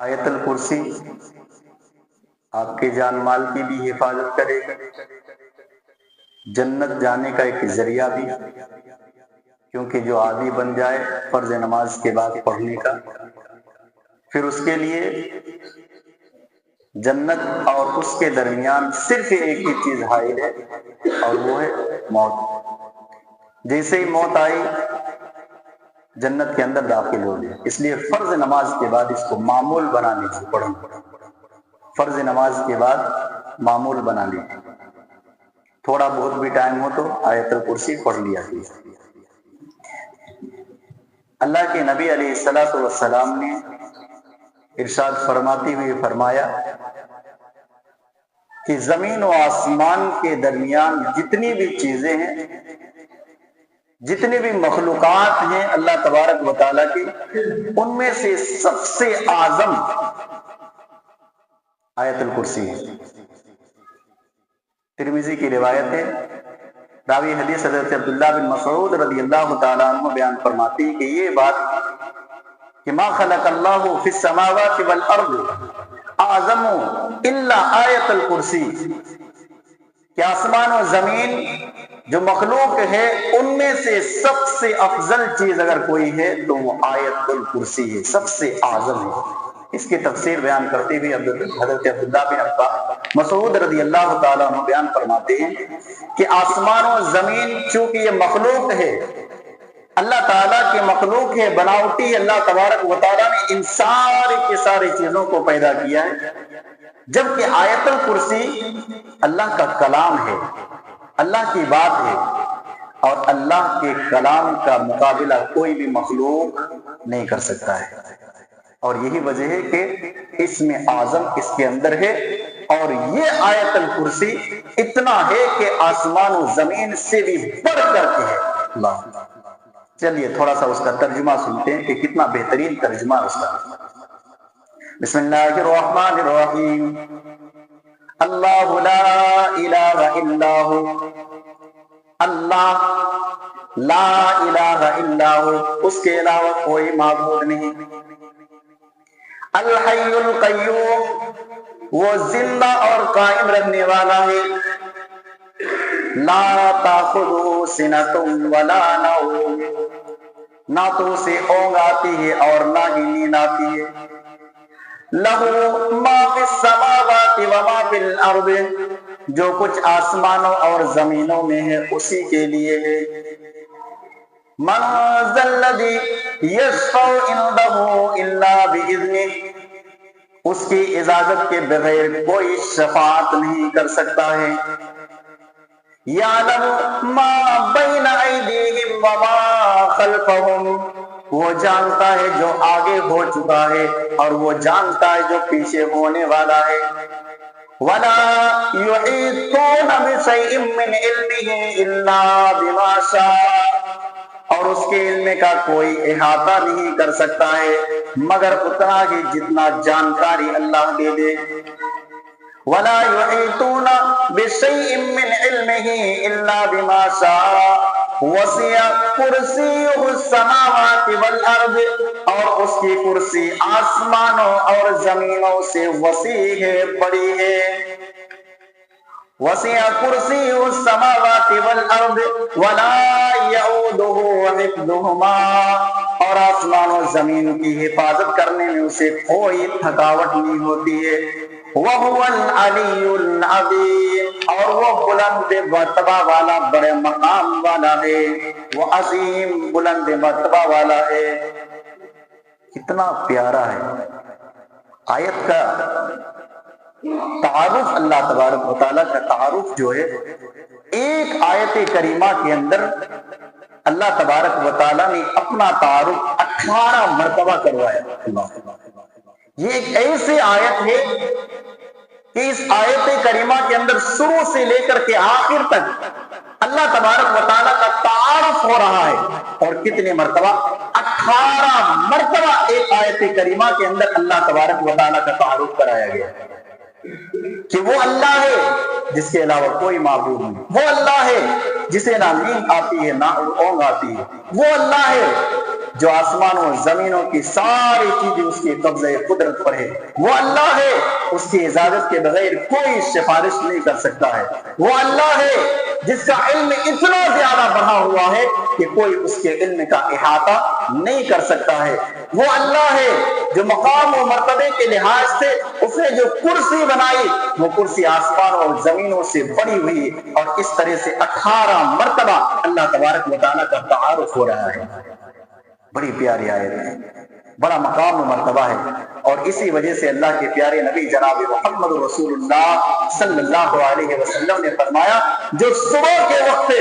آیت الکرسی آپ کے جان مال کی بھی حفاظت کرے گا، جنت جانے کا ایک ذریعہ بھی، کیونکہ جو عادی بن جائے فرض نماز کے بعد پڑھنے کا، پھر اس کے لیے جنت اور اس کے درمیان صرف ایک ہی چیز حائل ہے، اور وہ ہے موت۔ جیسے ہی موت آئی جنت کے اندر داخل ہو گئے۔ اس لیے فرض نماز کے بعد اس کو معمول بنا لیجیے، پڑھیں، فرض نماز کے بعد معمول بنا لیجیے، تھوڑا بہت بھی ٹائم ہو تو آیت الکرسی پڑھ لیا کیجیے۔ اللہ کے نبی علیہ الصلوۃ والسلام نے ارشاد فرماتے ہوئے فرمایا کہ زمین و آسمان کے درمیان جتنی بھی چیزیں ہیں، جتنی بھی مخلوقات ہیں اللہ تبارک و تعالیٰ کی، ان میں سے سب سے اعظم آیت الکرسی ہے۔ ترمذی کی روایت ہے، راوی حدیث حضرت عبداللہ بن مسعود رضی اللہ تعالیٰ عنہ بیان فرماتے ہیں کہ یہ بات کہ ما خلق اللہ فی السماوات والارض اعظم الا آیت الکرسی، کہ آسمان و زمین جو مخلوق ہے ان میں سے سب سے افضل چیز اگر کوئی ہے تو وہ آیت الکرسی ہے، سب سے اعظم ہے۔ اس کی تفسیر بیان کرتے ہوئے حضرت عبداللہ بن مسعود رضی اللہ تعالیٰ عنہ بیان فرماتے ہیں کہ آسمان و زمین چونکہ یہ مخلوق ہے، اللہ تعالیٰ کی مخلوق ہے، بناوٹی، اللہ تبارک و تعالیٰ نے ان ساری کی ساری چیزوں کو پیدا کیا ہے، جبکہ آیت الکرسی اللہ کا کلام ہے، اللہ کی بات ہے، اور اللہ کے کلام کا مقابلہ کوئی بھی مخلوق نہیں کر سکتا ہے، اور یہی وجہ ہے کہ اس میں اعظم اس کے اندر ہے، اور یہ آیت الکرسی اتنا ہے کہ آسمان و زمین سے بھی بڑھ کر کے ہے۔ اللہ، چلیے تھوڑا سا اس کا ترجمہ سنتے ہیں کہ کتنا بہترین ترجمہ اس کا۔ بسم اللہ الرحمن الرحیم، اللہ لا الہ الا ہو، اللہ لا الہ الا ہو، اس کے علاوہ کوئی معبود نہیں، الحی القیوم، وہ زندہ اور قائم رہنے والا ہے، لا تاخذہ سنۃ ولا نوم، نہ تو اسے اونگ آتی ہے اور نہ ہی نیند آتی ہے، لہ ما فی السماوات وما فی الارض، جو کچھ آسمانوں اور زمینوں میں ہے اسی کے لیے ہے، من ذا الذی یشفع عندہ الا باذنہ، اس کی اجازت کے بغیر کوئی شفاعت نہیں کر سکتا ہے، یعلم ما بین ایدیہم وما خلفہم، وہ جانتا ہے جو آگے ہو چکا ہے اور وہ جانتا ہے جو پیچھے ہونے والا ہے، ولا یحیطون بشیء من علمہ الا بما شاء، اور اس کے علم کا کوئی احاطہ نہیں کر سکتا ہے مگر اتنا ہی جتنا جانکاری اللہ دے دے، ولا یحیطون بشیء من علمہ الا بما شاء، وسع کرسیہ السماوات والارض، اور اس کی کرسی آسمانوں اور زمینوں سے وسیع ہے، بڑی ہے، وسع کرسیہ السماوات والارض ولا یعودہ حفظہما، اور آسمان و زمین کی حفاظت کرنے میں اسے کوئی تھکاوٹ نہیں ہوتی ہے، وَهُوَ الْعَلِيُّ الْعَظِيمُ، اور وہ بلند مرتبہ والا، بڑے مقام والا ہے، وہ عظیم بلند مرتبہ والا ہے۔ کتنا پیارا ہے آیت کا تعارف، اللہ تبارک و تعالیٰ کا تعارف جو ہے ایک آیت کریمہ کے اندر اللہ تبارک و تعالیٰ نے اپنا تعارف 18 مرتبہ کروایا۔ یہ ایک ایسی آیت ہے کہ اس آیت کریمہ کے اندر شروع سے لے کر کے آخر تک اللہ تبارک و تعالیٰ کا تعارف ہو رہا ہے، اور کتنے مرتبہ؟ 18 مرتبہ ایک آیت کریمہ کے اندر اللہ تبارک و تعالیٰ کا تعارف کرایا گیا کہ وہ اللہ ہے جس کے علاوہ کوئی معبود نہیں، وہ اللہ ہے جسے نہ نیند آتی ہے نہ اونگ آتی ہے، وہ اللہ ہے جو آسمانوں اور زمینوں کی ساری چیزیں اس کے قبضہ قدرت پر ہے، وہ اللہ ہے، اس کی اجازت کے بغیر کوئی سفارش نہیں کر سکتا ہے، وہ اللہ ہے جس کا علم اتنا زیادہ بڑھا ہوا ہے کہ کوئی اس کے علم کا احاطہ نہیں کر سکتا ہے، وہ اللہ ہے جو مقام و مرتبے کے لحاظ سے اس نے جو کرسی بنائی وہ کرسی آسمانوں اور زمینوں سے بڑی ہوئی، اور اس طرح سے 18 مرتبہ اللہ تبارک و تعالیٰ کا تعارف ہو رہا ہے۔ بڑی پیاری آیت ہے، بڑا مقام و مرتبہ ہے، اور اسی وجہ سے اللہ کے پیارے نبی جناب محمد رسول اللہ صلی اللہ علیہ وسلم نے فرمایا جو صبح کے وقت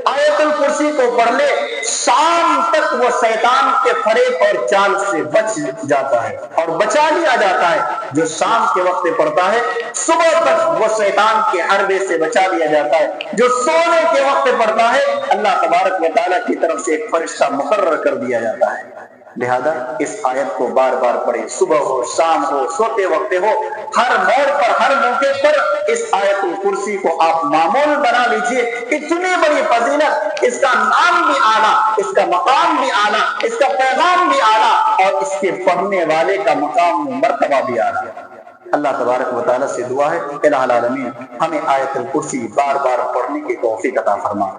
آیت الکرسی کو پڑھ لے شام تک وہ شیطان کے فریب اور چال سے بچ جاتا ہے اور بچا لیا جاتا ہے۔ جو شام کے وقت پڑھتا ہے صبح تک وہ شیطان کے حربے سے بچا لیا جاتا ہے۔ جو سونے کے وقت پڑھتا ہے اللہ تبارک و تعالیٰ کی طرف سے ایک فرشتہ مقرر کر دیا جاتا ہے۔ لہذا اس آیت کو بار بار پڑھیں، صبح ہو، شام ہو، سوتے وقت ہو، ہر موڑ پر، ہر موقع پر اس آیت الکرسی کو آپ معمول بنا لیجئے۔ اتنی بڑی فضیلت، اس کا نام بھی اعلیٰ، اس کا مقام بھی اعلیٰ، اس کا پیغام بھی اعلیٰ، اور اس کے پڑھنے والے کا مقام و مرتبہ بھی اعلیٰ۔ اللہ تبارک و تعالیٰ سے دعا ہے الہ العالمین ہمیں آیت الکرسی بار بار پڑھنے کی توفیق عطا فرما۔